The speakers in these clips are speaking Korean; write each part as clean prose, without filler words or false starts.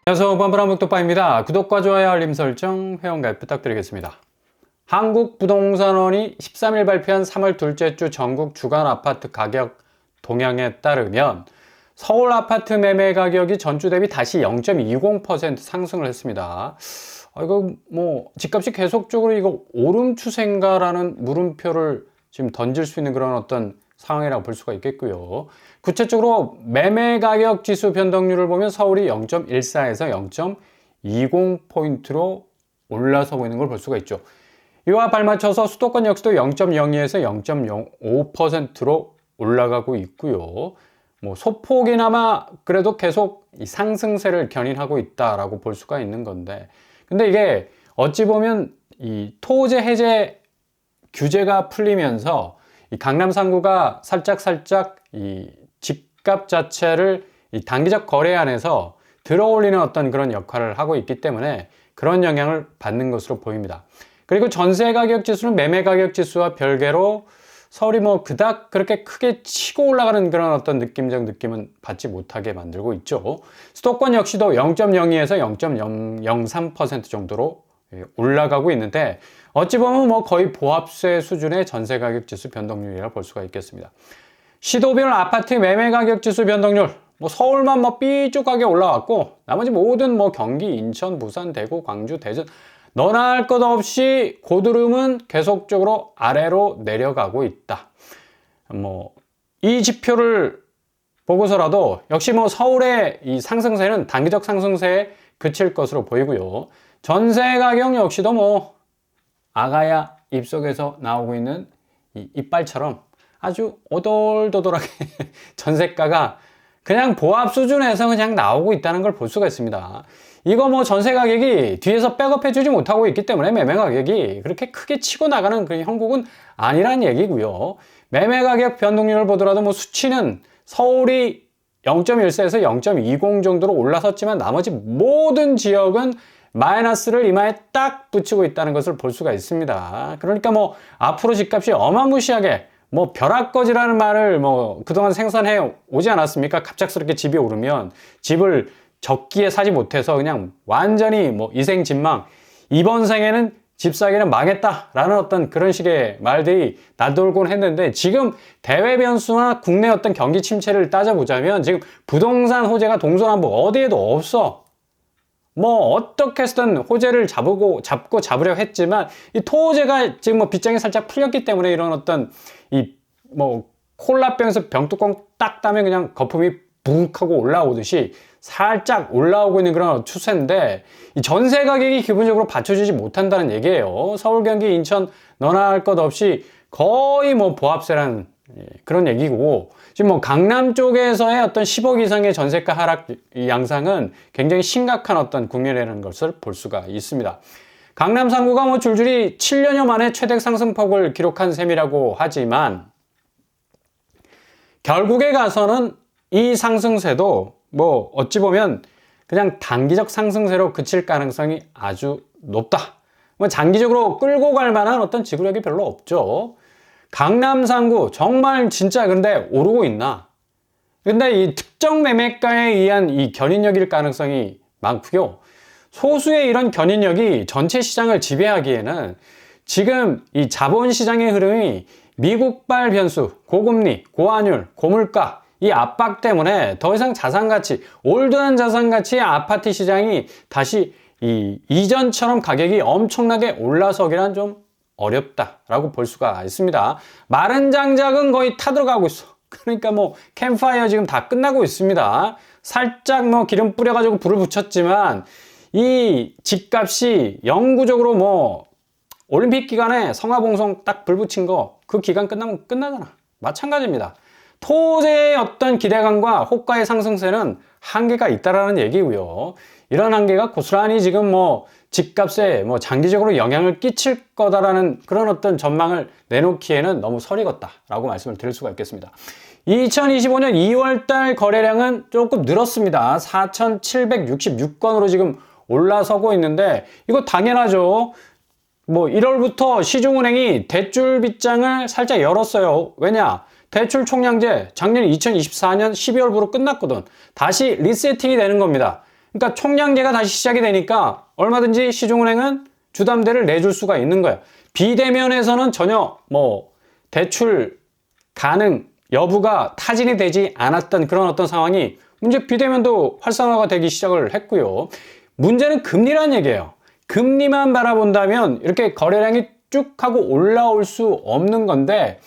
안녕하세요. 뻔뻔한북독바입니다. 구독과 좋아요, 알림 설정, 회원가입 부탁드리겠습니다. 한국부동산원이 13일 발표한 3월 둘째 주 전국 주간 아파트 가격 동향에 따르면 서울 아파트 매매 가격이 전주 대비 다시 0.20% 상승을 했습니다. 이거 집값이 계속적으로 이거 오름 추세인가라는 물음표를 지금 던질 수 있는 그런 어떤 상황이라고 볼 수가 있겠고요. 구체적으로 매매 가격 지수 변동률을 보면 서울이 0.14에서 0.20포인트로 올라서고 있는 걸 볼 수가 있죠. 이와 발맞춰서 수도권 역시도 0.02에서 0.05%로 올라가고 있고요. 소폭이나마 그래도 계속 이 상승세를 견인하고 있다라고 볼 수가 있는 건데, 근데 이게 어찌 보면 이 토지 해제 규제가 풀리면서 이 강남 3구가 살짝 이 집값 자체를 이 단기적 거래 안에서 들어올리는 어떤 그런 역할을 하고 있기 때문에 그런 영향을 받는 것으로 보입니다. 그리고 전세 가격 지수는 매매 가격 지수와 별개로 서울이 그닥 그렇게 크게 치고 올라가는 그런 어떤 느낌적 느낌은 받지 못하게 만들고 있죠. 수도권 역시도 0.02에서 0.003% 정도로 올라가고 있는데, 어찌 보면 거의 보합세 수준의 전세 가격 지수 변동률이라고 볼 수가 있겠습니다. 시도별 아파트 매매 가격 지수 변동률, 서울만 삐쭉하게 올라왔고, 나머지 모든 경기, 인천, 부산, 대구, 광주, 대전, 너나 할 것 없이 고드름은 계속적으로 아래로 내려가고 있다. 이 지표를 보고서라도 역시 서울의 이 상승세는 단기적 상승세에 그칠 것으로 보이고요. 전세 가격 역시도 아가야 입속에서 나오고 있는 이 이빨처럼 아주 오돌도돌하게 전세가가 그냥 보합 수준에서 그냥 나오고 있다는 걸 볼 수가 있습니다. 이거 전세 가격이 뒤에서 백업해 주지 못하고 있기 때문에 매매 가격이 그렇게 크게 치고 나가는 그런 형국은 아니란 얘기고요. 매매 가격 변동률을 보더라도 수치는 서울이 0.14에서 0.20 정도로 올라섰지만 나머지 모든 지역은 마이너스를 이마에 딱 붙이고 있다는 것을 볼 수가 있습니다. 그러니까 앞으로 집값이 어마무시하게 벼락거지라는 말을 그동안 생산해 오지 않았습니까? 갑작스럽게 집이 오르면 집을 적기에 사지 못해서 그냥 완전히 이생진망, 이번 생에는 집 사기는 망했다라는 어떤 그런 식의 말들이 나돌곤 했는데, 지금 대외 변수나 국내 어떤 경기 침체를 따져보자면 지금 부동산 호재가 동서남북 어디에도 없어. 어떻게 해서든 호재를 잡고 잡으려 했지만 이 토호재가 지금 빗장이 살짝 풀렸기 때문에 이런 어떤 콜라병에서 병뚜껑 딱 따면 그냥 거품이 붕 하고 올라오듯이 살짝 올라오고 있는 그런 추세인데, 이 전세 가격이 기본적으로 받쳐주지 못한다는 얘기예요. 서울, 경기, 인천 너나 할 것 없이 거의 보합세라는 그런 얘기고, 지금 강남 쪽에서의 어떤 10억 이상의 전세가 하락 양상은 굉장히 심각한 어떤 국면이라는 것을 볼 수가 있습니다. 강남 3구가 줄줄이 7년여 만에 최대 상승폭을 기록한 셈이라고 하지만, 결국에 가서는 이 상승세도 어찌 보면 그냥 단기적 상승세로 그칠 가능성이 아주 높다. 장기적으로 끌고 갈 만한 어떤 지구력이 별로 없죠. 강남 3구 정말 진짜 근데 오르고 있나? 근데 이 특정 매매가에 의한 이 견인력일 가능성이 많고요. 소수의 이런 견인력이 전체 시장을 지배하기에는 지금 이 자본시장의 흐름이 미국발 변수, 고금리, 고환율, 고물가 이 압박 때문에 더 이상 자산가치, 올드한 자산가치의 아파트 시장이 다시 이전처럼 가격이 엄청나게 올라서기란 좀 어렵다라고 볼 수가 있습니다. 마른 장작은 거의 타들어가고 있어. 그러니까 캠파이어 지금 다 끝나고 있습니다. 살짝 기름 뿌려가지고 불을 붙였지만 이 집값이 영구적으로 올림픽 기간에 성화봉송 딱 불 붙인 거 그 기간 끝나면 끝나잖아. 마찬가지입니다. 토지의 어떤 기대감과 호가의 상승세는 한계가 있다라는 얘기고요. 이런 한계가 고스란히 지금 집값에 장기적으로 영향을 끼칠 거다라는 그런 어떤 전망을 내놓기에는 너무 설익었다라고 말씀을 드릴 수가 있겠습니다. 2025년 2월달 거래량은 조금 늘었습니다. 4,766건으로 지금 올라서고 있는데, 이거 당연하죠. 1월부터 시중은행이 대출 빗장을 살짝 열었어요. 왜냐? 대출 총량제 작년 2024년 12월부로 끝났거든. 다시 리세팅이 되는 겁니다. 그러니까 총량제가 다시 시작이 되니까 얼마든지 시중은행은 주담대를 내줄 수가 있는 거예요. 비대면에서는 전혀 뭐 대출 가능 여부가 타진이 되지 않았던 그런 어떤 상황이 문제 비대면도 활성화가 되기 시작을 했고요. 문제는 금리란 얘기예요. 금리만 바라본다면 이렇게 거래량이 쭉 하고 올라올 수 없는 건데,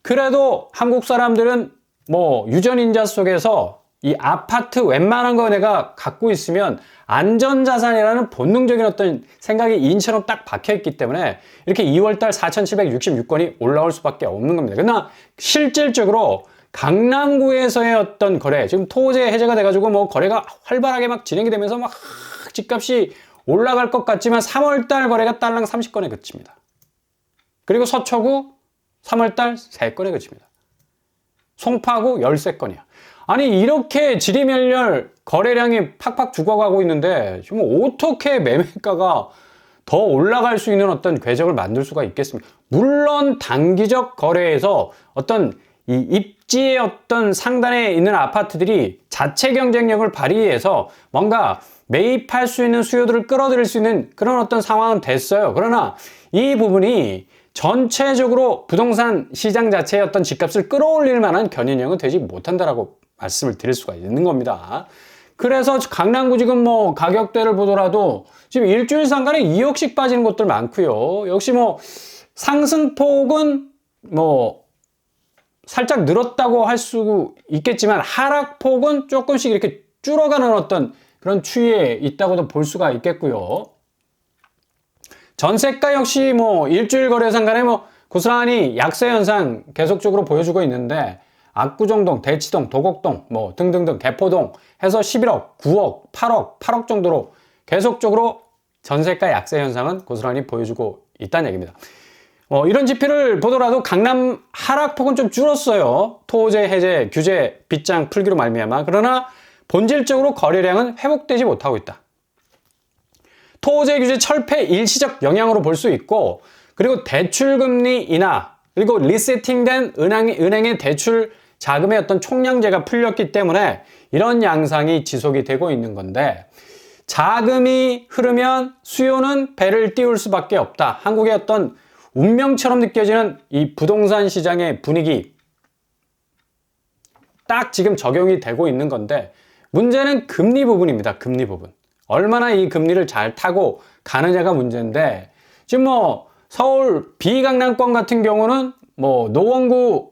그래도 한국 사람들은 뭐 유전인자 속에서 이 아파트 웬만한 거 내가 갖고 있으면 안전자산이라는 본능적인 어떤 생각이 인처럼 딱 박혀있기 때문에 이렇게 2월달 4,766건이 올라올 수밖에 없는 겁니다. 그러나 실질적으로 강남구에서의 어떤 거래, 지금 토제 해제가 돼가지고 뭐 거래가 활발하게 막 진행이 되면서 막 집값이 올라갈 것 같지만 3월달 거래가 딸랑 30건에 그칩니다. 그리고 서초구 3월달 3건에 그칩니다. 송파구 13건이야. 아니 이렇게 지리멸렬 거래량이 팍팍 죽어가고 있는데 지금 어떻게 매매가가 더 올라갈 수 있는 어떤 궤적을 만들 수가 있겠습니까? 물론 단기적 거래에서 어떤 이 입지의 어떤 상단에 있는 아파트들이 자체 경쟁력을 발휘해서 뭔가 매입할 수 있는 수요들을 끌어들일 수 있는 그런 어떤 상황은 됐어요. 그러나 이 부분이 전체적으로 부동산 시장 자체의 어떤 집값을 끌어올릴 만한 견인형은 되지 못한다라고 말씀을 드릴 수가 있는 겁니다. 그래서 강남구 지금 뭐 가격대를 보더라도 지금 일주일 상간에 2억씩 빠지는 곳들 많고요. 역시 뭐 상승폭은 뭐 살짝 늘었다고 할 수 있겠지만 하락폭은 조금씩 이렇게 줄어가는 어떤 그런 추이에 있다고도 볼 수가 있겠고요. 전세가 역시 뭐 일주일 거래 상간에 뭐 고스란히 약세 현상 계속적으로 보여주고 있는데, 압구정동, 대치동, 도곡동 뭐 등등등 개포동 해서 11억, 9억, 8억 정도로 계속적으로 전세가 약세 현상은 고스란히 보여주고 있다는 얘기입니다. 이런 지표를 보더라도 강남 하락폭은 좀 줄었어요. 토제 해제, 규제, 빗장 풀기로 말미암아. 그러나 본질적으로 거래량은 회복되지 못하고 있다. 토제 규제 철폐 일시적 영향으로 볼 수 있고, 그리고 대출금리 인하, 그리고 리세팅된 은행의 대출 자금의 어떤 총량제가 풀렸기 때문에 이런 양상이 지속이 되고 있는 건데, 자금이 흐르면 수요는 배를 띄울 수밖에 없다. 한국의 어떤 운명처럼 느껴지는 이 부동산 시장의 분위기 딱 지금 적용이 되고 있는 건데, 문제는 금리 부분입니다. 금리 부분. 얼마나 이 금리를 잘 타고 가느냐가 문제인데, 지금 뭐 서울 비강남권 같은 경우는 뭐 노원구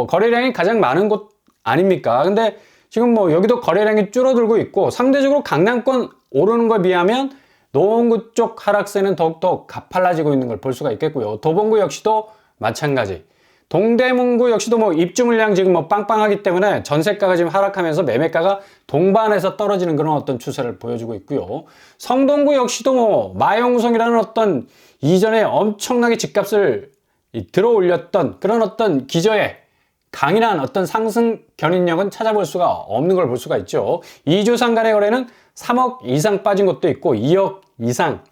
거래량이 가장 많은 곳 아닙니까? 근데 지금 뭐 여기도 거래량이 줄어들고 있고, 상대적으로 강남권 오르는 거에 비하면 노원구 쪽 하락세는 더욱더 가팔라지고 있는 걸 볼 수가 있겠고요. 도봉구 역시도 마찬가지. 동대문구 역시도 뭐 입주 물량 지금 뭐 빵빵하기 때문에 전세가가 지금 하락하면서 매매가가 동반해서 떨어지는 그런 어떤 추세를 보여주고 있고요. 성동구 역시도 뭐 마용성이라는 어떤 이전에 엄청나게 집값을 들어 올렸던 그런 어떤 기저에 강인한 어떤 상승 견인력은 찾아볼 수가 없는 걸 볼 수가 있죠. 2주 상간의 거래는 3억 이상 빠진 곳도 있고 2억 이상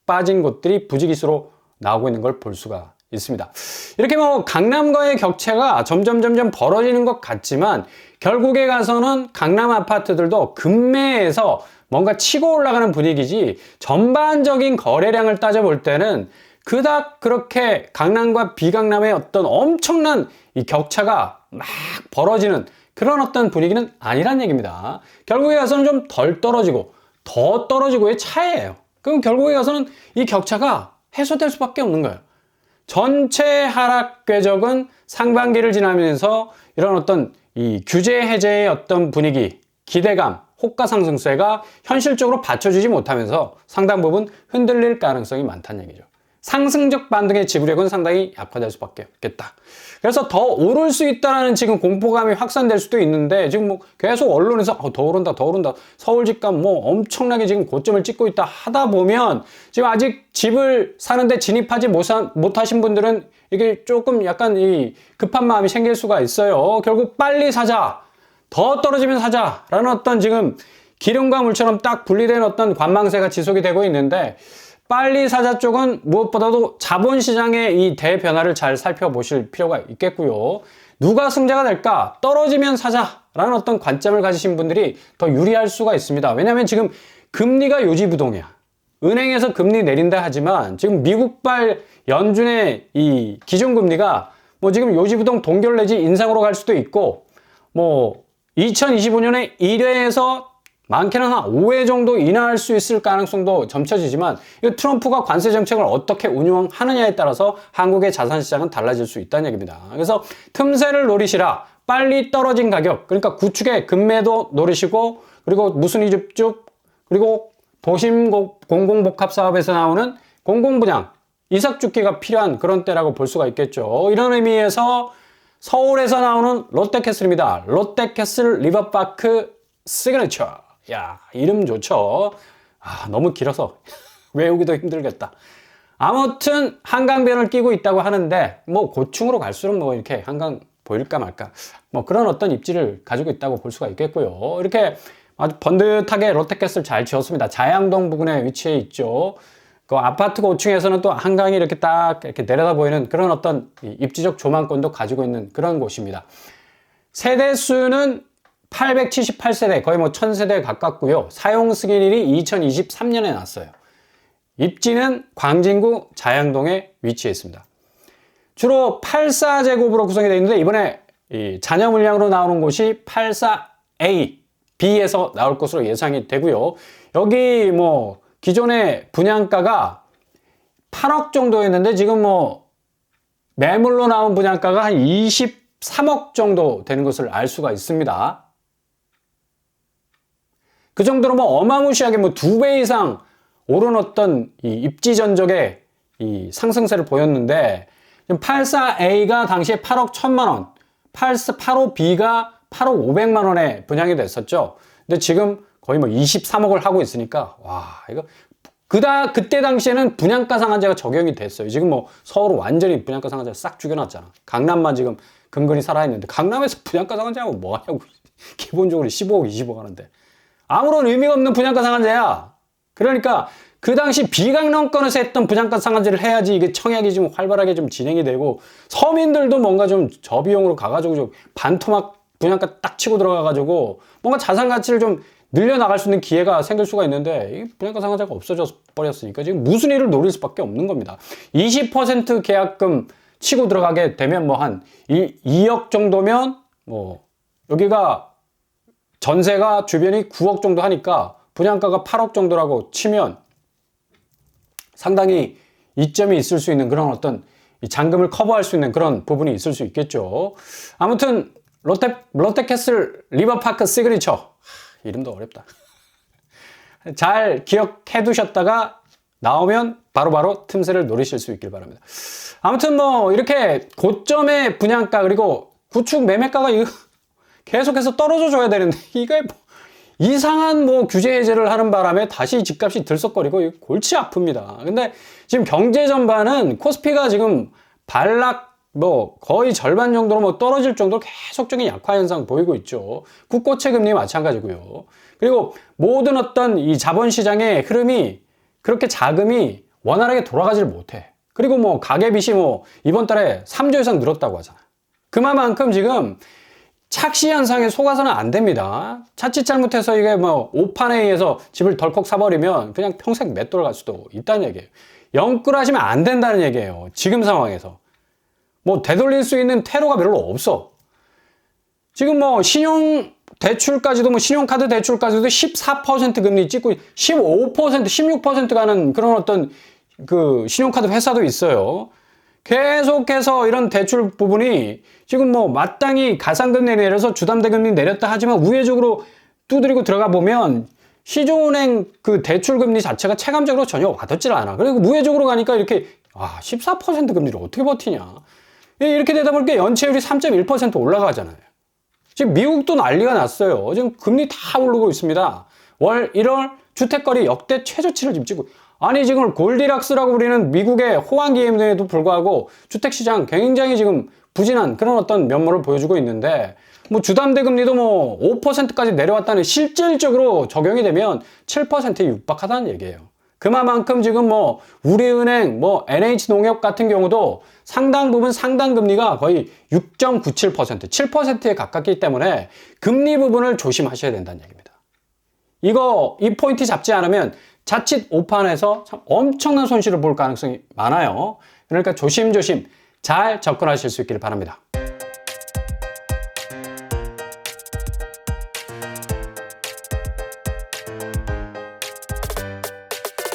빠진 곳들이 부지기수로 나오고 있는 걸 볼 수가 있습니다. 이렇게 뭐 강남과의 격차가 점점 벌어지는 것 같지만, 결국에 가서는 강남 아파트들도 급매에서 뭔가 치고 올라가는 분위기지, 전반적인 거래량을 따져볼 때는 그닥 그렇게 강남과 비강남의 어떤 엄청난 이 격차가 막 벌어지는 그런 어떤 분위기는 아니란 얘기입니다. 결국에 가서는 좀 덜 떨어지고 더 떨어지고의 차이예요. 그럼 결국에 가서는 이 격차가 해소될 수밖에 없는 거예요. 전체 하락 궤적은 상반기를 지나면서 이런 어떤 이 규제 해제의 어떤 분위기, 기대감, 호가 상승세가 현실적으로 받쳐주지 못하면서 상당 부분 흔들릴 가능성이 많다는 얘기죠. 상승적 반등의 지구력은 상당히 약화될 수밖에 없겠다. 그래서 더 오를 수 있다는 지금 공포감이 확산될 수도 있는데, 지금 뭐 계속 언론에서 더 오른다. 서울 집값 뭐 엄청나게 지금 고점을 찍고 있다 하다 보면, 지금 아직 집을 사는데 진입하지 못하신 분들은 이게 조금 약간 이 급한 마음이 생길 수가 있어요. 결국 빨리 사자, 더 떨어지면 사자라는 어떤 지금 기름과 물처럼 딱 분리된 어떤 관망세가 지속이 되고 있는데, 빨리 사자 쪽은 무엇보다도 자본시장의 이 대변화를 잘 살펴보실 필요가 있겠고요. 누가 승자가 될까? 떨어지면 사자라는 어떤 관점을 가지신 분들이 더 유리할 수가 있습니다. 왜냐하면 지금 금리가 요지부동이야. 은행에서 금리 내린다 하지만 지금 미국발 연준의 이 기준금리가 뭐 지금 요지부동 동결 내지 인상으로 갈 수도 있고 뭐 2025년에 1회에서 많게는 한 5회 정도 인하할 수 있을 가능성도 점쳐지지만 이 트럼프가 관세 정책을 어떻게 운영하느냐에 따라서 한국의 자산시장은 달라질 수 있다는 얘기입니다. 그래서 틈새를 노리시라. 빨리 떨어진 가격, 그러니까 구축의 금매도 노리시고 그리고 무순위 줍줍 그리고 도심 공공복합 사업에서 나오는 공공분양, 이삭죽기가 필요한 그런 때라고 볼 수가 있겠죠. 이런 의미에서 서울에서 나오는 롯데캐슬입니다. 롯데캐슬 리버파크 시그니처. 야, 이름 좋죠. 아, 너무 길어서 외우기도 힘들겠다. 아무튼 한강변을 끼고 있다고 하는데 뭐 고층으로 갈수록 뭐 이렇게 한강 보일까 말까 뭐 그런 어떤 입지를 가지고 있다고 볼 수가 있겠고요. 이렇게 아주 번듯하게 롯데캐슬 잘 지었습니다. 자양동 부근에 위치해 있죠. 그 아파트 고층에서는 또 한강이 이렇게 딱 이렇게 내려다 보이는 그런 어떤 입지적 조망권도 가지고 있는 그런 곳입니다. 세대수는 878세대, 거의 뭐 1000세대에 가깝고요. 사용 승인일이 2023년에 났어요. 입지는 광진구 자양동에 위치해 있습니다. 주로 84제곱으로 구성이 되어 있는데 이번에 이 잔여 물량으로 나오는 곳이 84A, B에서 나올 것으로 예상이 되고요. 여기 뭐 기존의 분양가가 8억 정도였는데 지금 뭐 매물로 나온 분양가가 한 23억 정도 되는 것을 알 수가 있습니다. 그 정도로 뭐 어마무시하게 뭐 2배 이상 오른 어떤 이 입지 전적의 이 상승세를 보였는데 84A가 당시에 8억 1천만 원, 85B가 8억 5백만 원에 분양이 됐었죠. 근데 지금 거의 뭐 23억을 하고 있으니까 와, 이거 그때 당시에는 분양가 상한제가 적용이 됐어요. 지금 뭐 서울은 완전히 분양가 상한제 싹 죽여놨잖아. 강남만 지금 근근히 살아있는데 강남에서 분양가 상한제하고 뭐 하냐고. 기본적으로 15억, 20억 하는데 아무런 의미가 없는 분양가 상한제야. 그러니까 그 당시 비강남권에서 했던 분양가 상한제를 해야지 이게 청약이 좀 활발하게 좀 진행이 되고 서민들도 뭔가 좀 저비용으로 가가지고 좀 반토막 분양가 딱 치고 들어가가지고 뭔가 자산 가치를 좀 늘려나갈 수 있는 기회가 생길 수가 있는데 이 분양가 상한제가 없어져 버렸으니까 지금 무슨 일을 노릴 수밖에 없는 겁니다. 20% 계약금 치고 들어가게 되면 뭐 한 2억 정도면 뭐 여기가 전세가 주변이 9억 정도 하니까 분양가가 8억 정도라고 치면 상당히 이점이 있을 수 있는 그런 어떤 잔금을 커버할 수 있는 그런 부분이 있을 수 있겠죠. 아무튼 롯데캐슬 리버파크 시그니처, 이름도 어렵다. 잘 기억해 두셨다가 나오면 바로바로 틈새를 노리실 수 있길 바랍니다. 아무튼 뭐 이렇게 고점의 분양가 그리고 구축 매매가가 계속해서 떨어져 줘야 되는데 이게 뭐 이상한 뭐 규제 해제를 하는 바람에 다시 집값이 들썩거리고 골치 아픕니다. 근데 지금 경제 전반은 코스피가 지금 반락 뭐 거의 절반 정도로 뭐 떨어질 정도로 계속적인 약화 현상 보이고 있죠. 국고채 금리 마찬가지고요. 그리고 모든 어떤 이 자본시장의 흐름이 그렇게 자금이 원활하게 돌아가질 못해. 그리고 뭐 가계빚이 뭐 이번 달에 3조 이상 늘었다고 하잖아. 그만큼 지금 착시 현상에 속아서는 안 됩니다. 자칫 잘못해서 이게 뭐 오판에 의해서 집을 덜컥 사버리면 그냥 평생 맷돌 갈 수도 있다는 얘기예요. 영끌하시면 안 된다는 얘기예요. 지금 상황에서. 뭐 되돌릴 수 있는 퇴로가 별로 없어. 지금 뭐 신용 대출까지도 뭐 신용카드 대출까지도 14% 금리 찍고 15%, 16% 가는 그런 어떤 그 신용카드 회사도 있어요. 계속해서 이런 대출 부분이 지금 뭐 마땅히 가상금리 내려서 주담대금리 내렸다 하지만 우회적으로 두드리고 들어가 보면 시중은행 그 대출금리 자체가 체감적으로 전혀 와닿질 않아. 그리고 무회적으로 가니까 이렇게 14% 금리를 어떻게 버티냐. 이렇게 되다 보니까 연체율이 3.1% 올라가잖아요. 지금 미국도 난리가 났어요. 지금 금리 다 오르고 있습니다. 월 1월 주택거래 역대 최저치를 지금 찍고 아니 지금 골디락스라고 부리는 미국의 호황기임에도 불구하고 주택시장 굉장히 지금 부진한 그런 어떤 면모를 보여주고 있는데 뭐 주담대금리도 뭐 5%까지 내려왔다는 실질적으로 적용이 되면 7%에 육박하다는 얘기예요. 그만큼 지금 뭐 우리은행, 뭐 NH농협 같은 경우도 상당 부분 상당금리가 거의 6.97%, 7%에 가깝기 때문에 금리 부분을 조심하셔야 된다는 얘기입니다. 이 포인트 잡지 않으면 자칫 오판에서 참 엄청난 손실을 볼 가능성이 많아요. 그러니까 조심조심 잘 접근하실 수 있기를 바랍니다.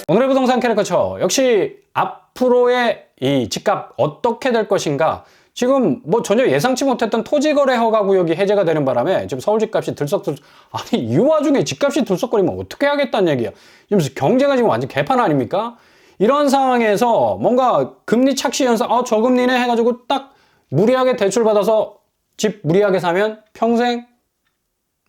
오늘의 부동산 캐릭터처 역시 앞으로의 이 집값 어떻게 될 것인가, 지금 뭐 전혀 예상치 못했던 토지거래 허가 구역이 해제가 되는 바람에 지금 서울 집값이 들썩들썩, 아니 이 와중에 집값이 들썩거리면 어떻게 하겠다는 얘기야. 지금 경제가 지금 완전 개판 아닙니까? 이런 상황에서 뭔가 금리 착시 현상, 저금리네 해가지고 딱 무리하게 대출 받아서 집 무리하게 사면 평생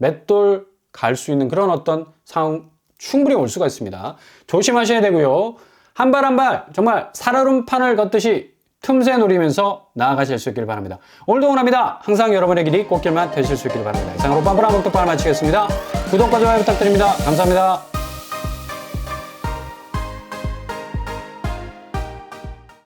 맷돌 갈 수 있는 그런 어떤 상황 충분히 올 수가 있습니다. 조심하셔야 되고요. 한 발 한 발 정말 살얼음판을 걷듯이 틈새 노리면서 나아가실 수 있기를 바랍니다. 오늘도 응원합니다. 항상 여러분의 길이 꽃길만 되실 수 있기를 바랍니다. 이상으로 빠브라 목독방을 마치겠습니다. 구독과 좋아요 부탁드립니다. 감사합니다.